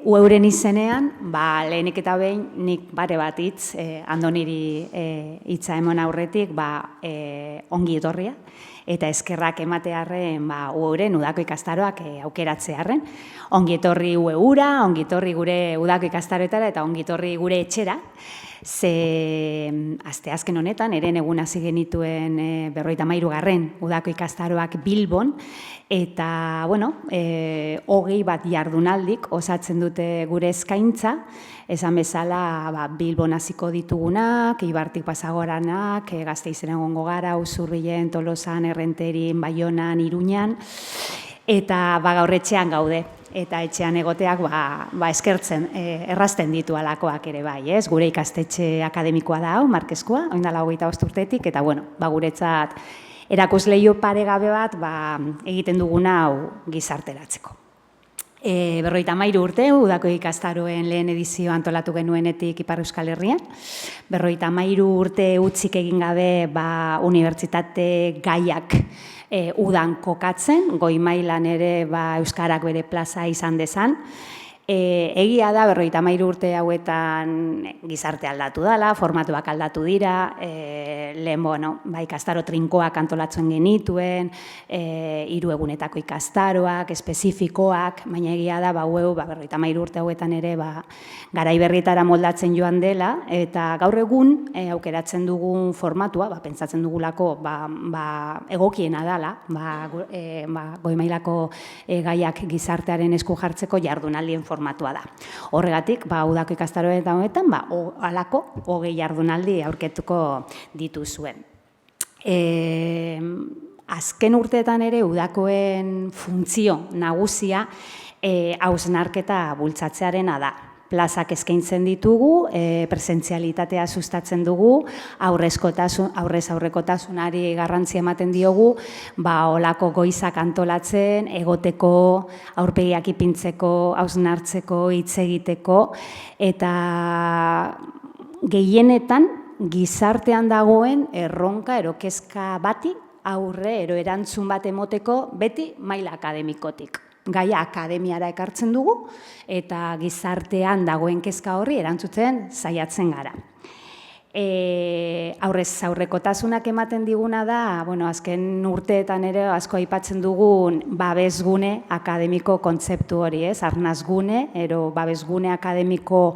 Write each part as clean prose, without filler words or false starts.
Ueuren izenean, lehenik eta behin, nik bare bat hitz, Andoniri hitza emon aurretik, ongi etorria, eta eskerrak ematearren Ueuren udako ikastaroak aukeratzearren. Ongi etorri Ueura, ongi etorri gure udako ikastaroetara, eta ongi etorri gure etxera. Ze asteazken honetan, eren egun hasi genituen 53. udako ikastaroak Bilbon, eta, hogei bat jardunaldik osatzen dute gure eskaintza, esan bezala Bilbon hasiko ditugunak, Ibartik Pasagoranak, Gasteizen egongo gara, Usurbilen, Tolosan, Errenterin, Baionan, Iruñan, eta gaur etxean gaude. Eta etxean egoteak eskertzen, errazten ditu alakoak ere bai, ez? Gure ikastetxe akademikoa da hau, Markeskoa, oindala 25 urtetik, eta guretzat erakusleio paregabe bat egiten duguna hau gizarteratzeko. 53 urte, udako ikastaroen lehen edizio antolatu genuenetik Ipar Euskal Herrian. 53 urte utzik egin gabe unibertsitate gaiak udan kokatzen, goi mailan ere Euskarak bere plaza izan dezan. Egia da, 53 urte hauetan gizarte aldatu dela, formatuak aldatu dira, lehen, ikastaro trinkoak antolatzen genituen, 3 egunetako ikastaroak, espezifikoak, baina egia da, 53 urte hauetan ere, garai berrietara moldatzen joan dela, eta gaur egun, aukeratzen dugun formatua, pentsatzen dugulako, egokiena dela, goi mailako gaiak gizartearen esku jartzeko jardunaldien formatua da. Horregatik, udako ikastaroetan honetan, halako 20 jardunaldi aurketuko dituzuen. Azken urteetan ere, udakoen funtzio nagusia hausnarketa bultzatzearena da. Plazak eskaintzen ditugu, presentzialitatea sustatzen dugu, aurrez aurrekotasunari garrantzia ematen diogu, olako goizak antolatzen, egoteko, aurpegiak ipintzeko, hausnartzeko, hitz egiteko, eta gehienetan gizartean dagoen erronka erokezka bati aurre erantzun bat emoteko beti maila akademikotik. Gaia akademiara ekartzen dugu eta gizartean dagoen kezka horri erantzutzen saiatzen gara. Aurrez aurrekotasunak ematen diguna da, azken urteetan ere asko aipatzen dugun babesgune akademiko kontzeptu hori, arnazgune, babesgune akademiko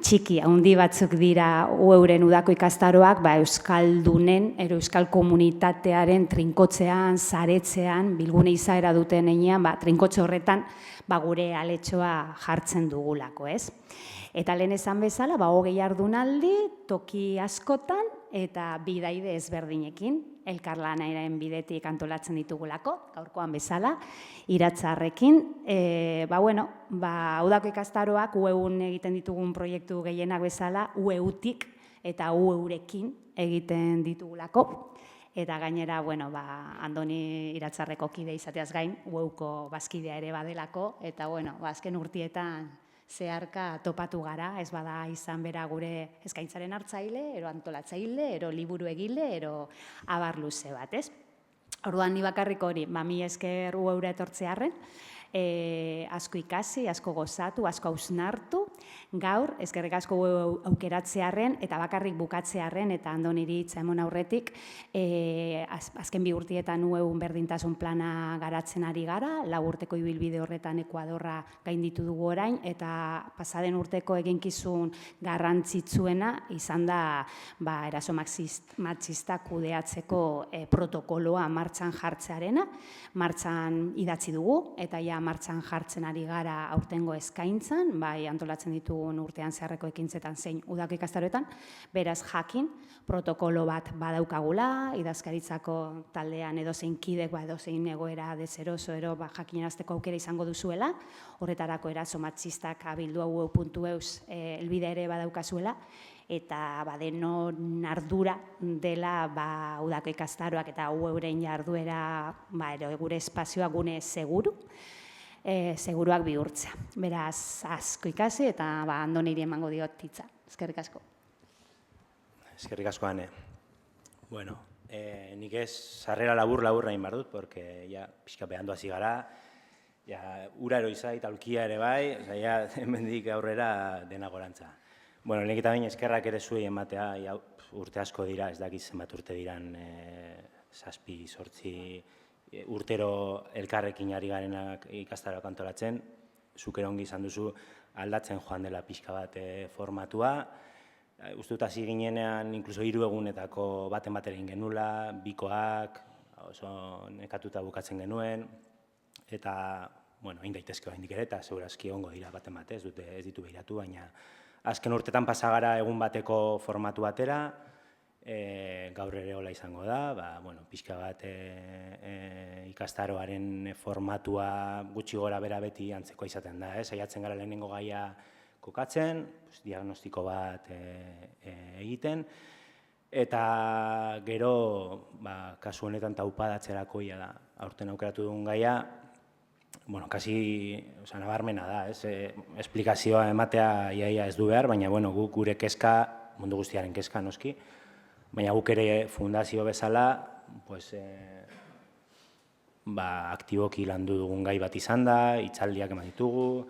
txiki, handi batzuk dira Ueuren udako ikastaroak, Euskaldunen, Euskal komunitatearen trinkotzean, saretzean, bilgune izaera duten heinean, trinkotze horretan gure aletxoa jartzen dugulako, ez? Eta lehen esan bezala, 20 jardunaldi, toki askotan, eta bidaide ezberdinekin, elkarlanaren bidetik antolatzen ditugulako, gaurkoan bezala, iratzarrekin. Udako ikastaroak, Ueun egiten ditugun proiektu gehienak bezala, Ueutik eta Ueurekin egiten ditugulako. Eta gainera, Andoni iratzarreko kide izateaz gain, Ueuko bazkidea ere badelako, eta azken urtietan zeharka topatu gara, ez bada izan bera gure eskaintzaren hartzaile, antolatzaile, liburu egile, abar luze bat, ez? Orduan, ni bakarrik hori, mi esker Ueura etortzearren, asko ikasi, asko gozatu, asko hausnartu, gaur, eskerrik asko aukeratzearren, eta bakarrik bukatzearren, eta Andoniri hitza emon aurretik, azken 2 urtietan Ueun berdintasun plana garatzen ari gara, 4 urteko ibilbide horretan Ekuadorra gainditu dugu orain, eta pasaden urteko eginkizun garrantzitsuena izan da eraso matxista kudeatzeko protokoloa martxan jartzearena, martxan idatzi dugu, eta martxan jartzen ari gara aurtengo eskaintzan, antolatzen ditugun urtean zeharreko ekintzetan zein udako ikastaroetan, beraz jakin, protokolo bat badaukagula, idazkaritzako taldean edozein kidek, edozein egoera deseroso, jakinarazteko aukera izango duzuela, horretarako eraso matxistak abildua.ueu.eus elbide ere badaukazuela, eta denon ardura dela udako ikastaroak eta Ueuren jarduera, gure espazioa gune seguruak bihurtzea. Beraz, asko ikasi eta Andoniri emango diot hitza. Eskerrik asko. Eskerrik asko, Ane. Nik ez sarrera labur egin behar dut, porque pixka behandu hasi gara, ura eroi zait, aulkia ere bai, hemendik aurrera dena gorantza. Bueno, lehenik eta bain eskerrak ere zuei ematea, urte asko dira, ez dakit zenbat urte diran, 7, 8 urtero elkarrekin ari garenak ikastaroak antolatzen, zuk ere ongi izan duzu aldatzen joan dela pixka bat formatua. Uste dut hasi ginenean, inkluso 3 egunetako baten egin genula, bikoak, oso nekatuta bukatzen genuen, eta, bueno, egin daitezke oraindik ere, eta segurazki ongo dira baten bat, ez ditu behiratu, baina azken urtetan pasa gara egun bateko formatu batera, gaur ere hola izango da, pixka bat ikastaroaren formatua gutxi gora bera beti antzeko izaten da, saiatzen gara lehenengo gaia kokatzen, diagnostiko bat egiten, eta gero, kasu honetan taupadatzerakoia da, aurten aukeratu dugun gaia, kasi nabarmena da, esplikazioa ematea iaia ez du behar, baina guk gure kezka, mundu guztiaren kezka noski, baina guk ere fundazio bezala, aktiboki landu dugun gai bat izan da, hitzaldiak eman ditugu,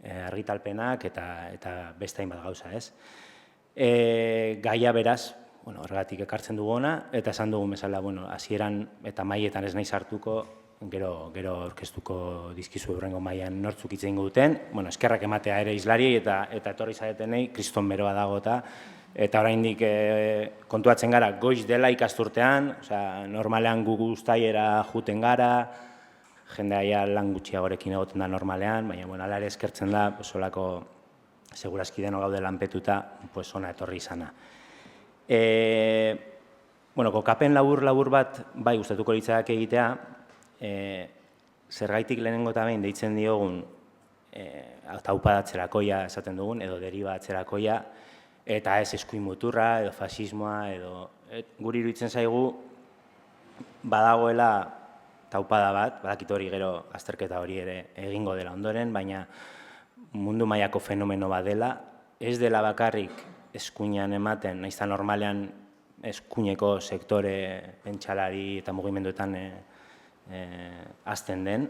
argitalpenak eta beste hainbat gauza, ez. Gaia beraz, horregatik ekartzen dugu ona, eta esan dugun bezala, hasieran eta maietan ez nahi sartuko, gero aurkeztuko dizkizu hurrengo mailan nortzuk hitz egingo duten, eskerrak ematea ere hizlariei eta etorri zaretenei, kriston beroa dago eta oraindik kontuatzen gara goiz dela ikasturtean, normalean gu guztaiera juten gara, jendea lan gutxiagorekin egoten da normalean, baina hala ere eskertzen da, solako segurazki deno gaude lanpetuta, ona etorri izana. Kokapen labur bat, bai, gustatuko litzake egitea, zergaitik lehenengo eta behin deitzen diogun taupadatzerakoia esaten dugun, edo deribatzerakoia, eta ez eskuin muturra, edo fasismoa, edo guri iruditzen zaigu badagoela taupada bat, badakit hori gero azterketa hori ere egingo dela ondoren, baina mundu mailako fenomeno bat dela, ez dela bakarrik eskuinean ematen, nahiz eta normalean eskuineko sektore pentsalari eta mugimenduetan azten den,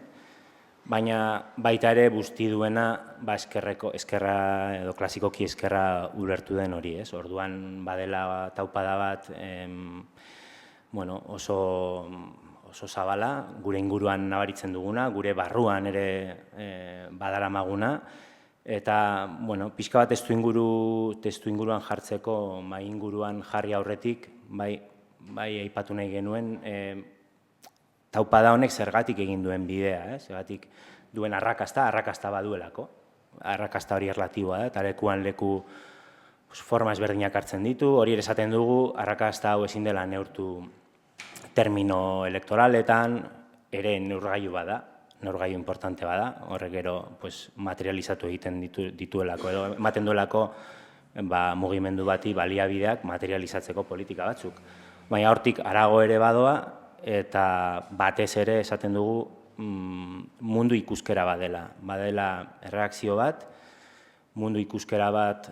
baina baita ere busti duena eskerra edo klasikoki eskerra ulertu den hori, ez? Orduan badela taupada bat oso zabala, gure inguruan nabaritzen duguna, gure barruan ere badaramaguna, eta pixka bat testu inguruan jartzeko, mai inguruan jarri aurretik, bai aipatu nahi genuen, taupada honek zergatik egin duen bidea, zergatik duen arrakasta baduelako. Arrakasta hori erlatiboa da, eta lekuan leku forma ezberdinak hartzen ditu, hori ere esaten dugu, arrakasta hau ezin dela neurtu termino elektoraletan, ere neurgailu bada, neurgailu importante bada, horrek gero materializatu egiten dituelako, edo ematen duelako mugimendu bati baliabideak materializatzeko politika batzuk. Baina hortik harago ere badoa, eta batez ere esaten dugu mundu ikuskera badela erreakzio bat, mundu ikuskera bat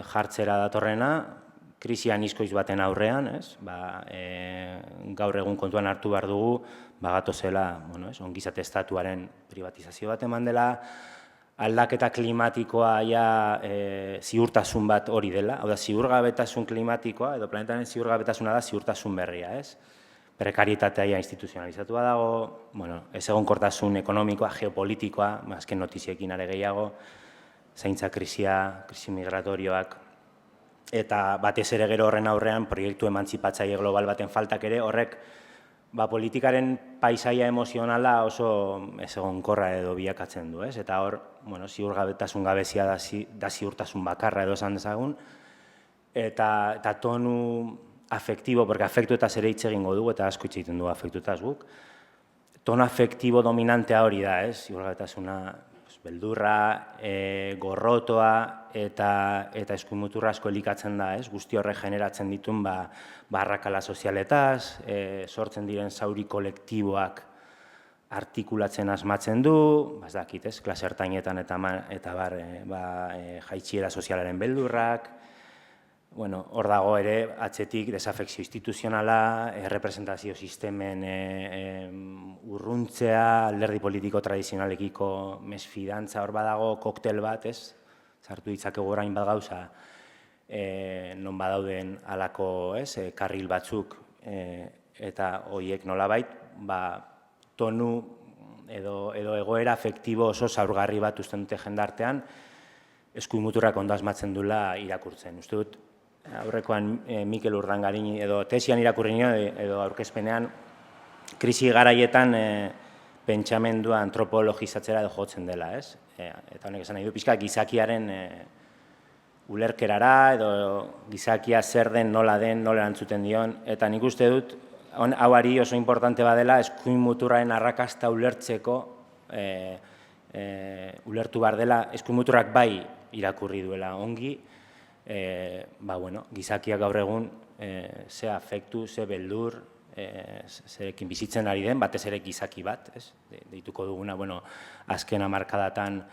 jartzera datorrena, krisian izkoiz baten aurrean, gaur egun kontuan hartu behar dugu, gatozela ongizate estatuaren privatizazio bat eman dela, aldaketa klimatikoa ziurtasun bat hori dela, hau da, ziurgabetasun klimatikoa, edo planetaren ziurgabetasuna da ziurtasun berria, ez? Prekarietatea instituzionalizatua dago, ez egonkortasun ekonomikoa, geopolitikoa, azken notiziekin are gehiago, zaintza krisia, krisi migratorioak, eta batez ere gero horren aurrean proiektu emantzipatzaile global baten faltak ere, horrek politikaren paisaia emozionala oso ez egonkorra edo bilakatzen du, eta hor, ziurgabetasun gabezia da ziurtasun bakarra edo esan dezagun, eta tonu afektibo, porque afektuetaz ere hitz egingo dugu, eta asko hitz egiten dugu afektuetaz guk. Tono afektibo dominantea hori da, ziurgabetasuna beldurra, gorrotoa eta eskuinmuturra asko elikatzen da, guzti horrek generatzen ditun arrakala sozialetaz, sortzen diren zauri kolektiboak artikulatzen asmatzen du, ez dakit, klase ertainetan eta bar, jaitsiera sozialaren beldurrak, bueno, hor dago ere, atzetik desafekzio instituzionala, representazio sistemen urruntzea, alderdi politiko tradizionalekiko mesfidantza hor badago, koktel bat, ez? Sartu ditzakegu orain bat gauza, non badauden alako, ez, karril batzuk, eta horiek nolabait, tonu edo egoera afektibo oso zaurgarri bat usten dute jendartean, eskuin muturrak ondo asmatzen dula irakurtzen. Uste dut, aurrekoan Mikel Urdangarin edo tesian irakurri nio edo aurkezpenean krisi garaietan pentsamendua antropologizatzera edo jotzen dela, ez? Eta honek esan nahi du, pixka gizakiaren ulerkerara edo gizakia zer den, nola erantzuten dion, eta nik uste dut, hauari oso importante badela eskuin muturraren arrakasta ulertzeko ulertu behar dela, eskuin muturrak bai irakurri duela ongi, gizakiak gaur egun ze afektu, ze beldur, zerekin bizitzen ari den, batez ere gizaki bat, deituko duguna, azken hamarkadatan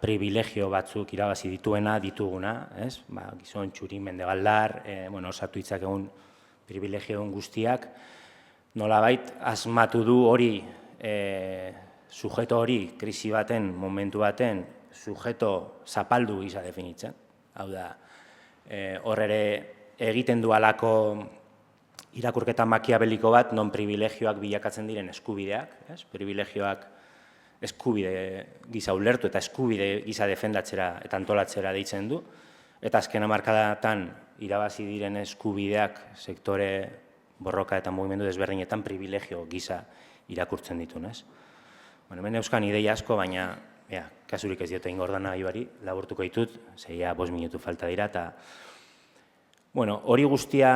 privilegio batzuk irabazi dituguna, gizon, txuri, mendebaldar, osatu ditzakegun privilegio guztiak, nolabait asmatu du hori, sujeto hori, krisi baten, momentu baten, sujeto zapaldu gisa definitzen. Hau da, hor ere egiten du halako irakurketa makiabeliko bat, non privilegioak bilakatzen diren eskubideak, privilegioak eskubide gisa ulertu eta eskubide gisa defendatzera eta antolatzera deitzen du, eta azken hamarkadatan irabazi diren eskubideak sektore borroka eta mugimendu desberdinetan privilegio gisa irakurtzen ditu, ez? Hemen euskan ideia asko, baina kasurik ez diote ingordana gaiari, laburtuko ditut, zeia 5 minutu falta dira, eta hori guztia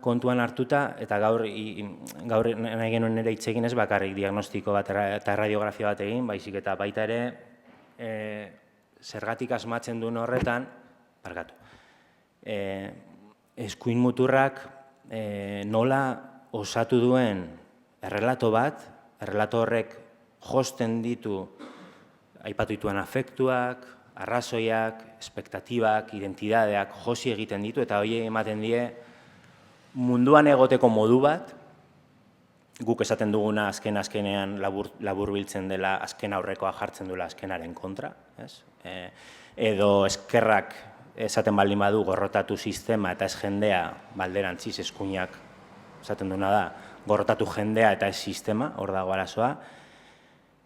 kontuan hartuta, eta gaur nahi genuen nire hitz egin ez bakarrik diagnostiko bat eta radiografia bat egin, baizik eta baita ere zergatik asmatzen duen horretan, eskuin muturrak nola osatu duen errelato bat, errelato horrek josten ditu aipatu dituen afektuak, arrazoiak, espektatibak, identidadeak josi egiten ditu, eta hori ematen die munduan egoteko modu bat, guk esaten duguna azkenean labur biltzen dela, azken aurrekoa jartzen duela azkenaren kontra, edo eskerrak esaten baldin badu gorrotatu sistema eta ez jendea, balderantziz eskuinak esaten duena da, gorrotatu jendea eta ez sistema, hor dago arazoa,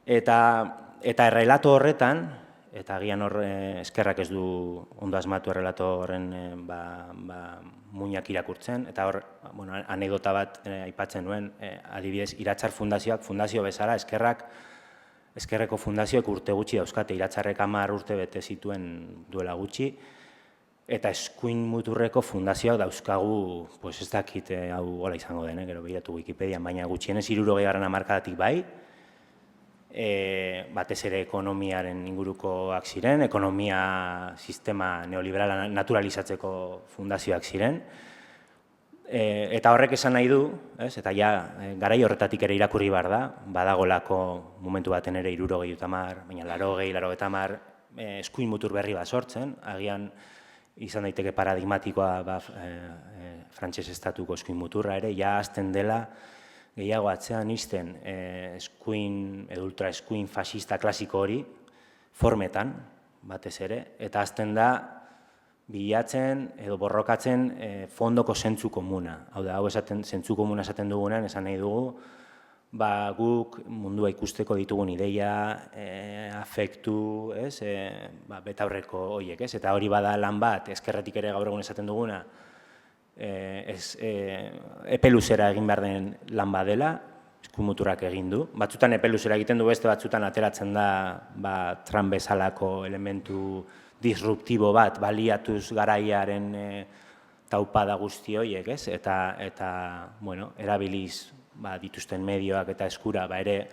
eta errelato horretan, eta agian hor eskerrak ez du ondo asmatu errelato horren muinak irakurtzen, eta hor anekdota bat aipatzen nuen, adibidez, Iratzar Fundazioak, fundazio bezala, eskerreko fundazioek urte gutxi dauzkate, Iratzarrek 10 urte bete zituen duela gutxi, eta eskuin muturreko fundazioak dauzkagu, ez dakit hau gola izango den, gero behiratu Wikipedian, baina gutxienez 60. hamarkadatik bai, batez ere ekonomiaren ingurukoak ziren, ekonomia sistema neoliberala naturalizatzeko fundazioak ziren, eta horrek esan nahi du, eta garai horretatik ere irakurri behar da, badagolako momentu baten ere 60, baina 80, eskuin mutur berri bat sortzen, agian izan daiteke paradigmatikoa frantses estatuko eskuin muturra ere, hasten dela, gehiago atzean izten eskuin, edo ultra eskuin fascista klasiko hori, formetan, batez ere, eta azten da bilatzen edo borrokatzen fondoko zentzu komuna. Hau da, zentzu komuna esaten dugunean, esan nahi dugu, guk mundua ikusteko ditugun ideia, afektu, betaurreko horiek, eta hori bada lan bat, ezkerretik ere gaur egun esaten duguna, epe luzera egin behar den lan badela, eskuin muturrak egin du. Batzutan epe luzera egiten du, beste batzutan ateratzen da Trump bezalako elementu disruptibo bat, baliatuz garaiaren taupada guzti horiek, eta erabiliz dituzten medioak eta eskura ere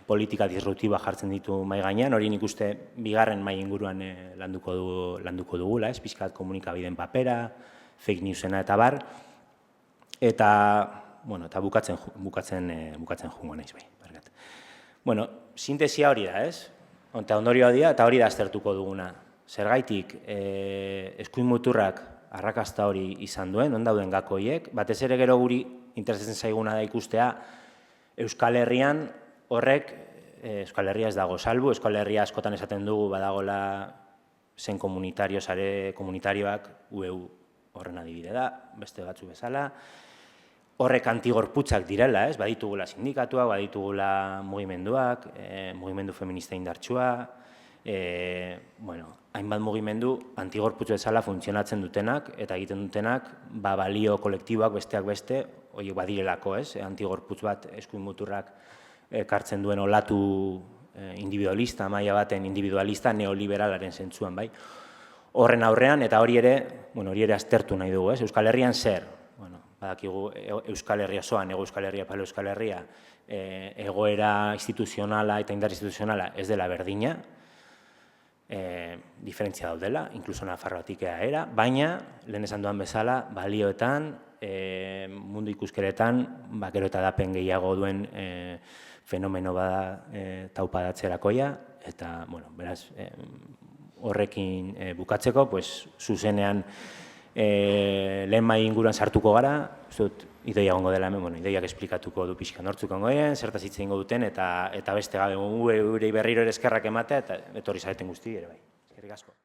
politika disruptiba jartzen ditu mahai gainean, hori nik uste bigarren mahai inguruan landuko dugula, pixkat komunikabideen papera, fake newsena eta bar, eta bukatzen jungo naiz bai. Sintesia hori da, eta ondorioa dira, eta hori da aztertuko duguna. Zergaitik, eskuin muturrak arrakasta hori izan duen, non dauden gakoiek, batez ere gero guri interesatzen zaiguna da ikustea Euskal Herrian horrek, Euskal Herria ez dago salbu, Euskal Herria askotan esaten dugu badagola zen komunitario, sare komunitarioak, UEU horren adibide da, beste batzu bezala, horrek antigorputzak direla, ez? Baditugula sindikatuak, baditugula mugimenduak, mugimendu feminista indartsua, hainbat mugimendu antigorputz bezala funtzionatzen dutenak eta egiten dutenak balio kolektiboak besteak beste, horiek badirelako, ez? Antigorputz bat eskuin muturrak ekartzen duen olatu individualista, maila baten individualista neoliberalaren zentzuan, bai? Horren aurrean, eta hori ere aztertu nahi dugu, ez? Euskal Herrian zer? Badakigu Euskal Herria osoan, Euskal Herria, Ipar Euskal Herria, egoera instituzionala eta indar instituzionala ez dela berdina, diferentzia daudela, inkluso Nafarroatik era, baina, lehen esan duan bezala, balioetan, mundu ikuskeretan, gero eta dapen gehiago duen fenomeno bada taupadatzerakoia, eta, beraz, horrekin bukatzeko, zuzenean lehen mai inguruan sartuko gara, ideia gongo dela hemen, ideiak esplikatuko du pixka nortzuk ongo egin, zertaz hitz egingo duten, eta beste gabe, eurei berriro ere eskerrak ematea, eta etorri zareten guzti ere bai. Eskerrik asko.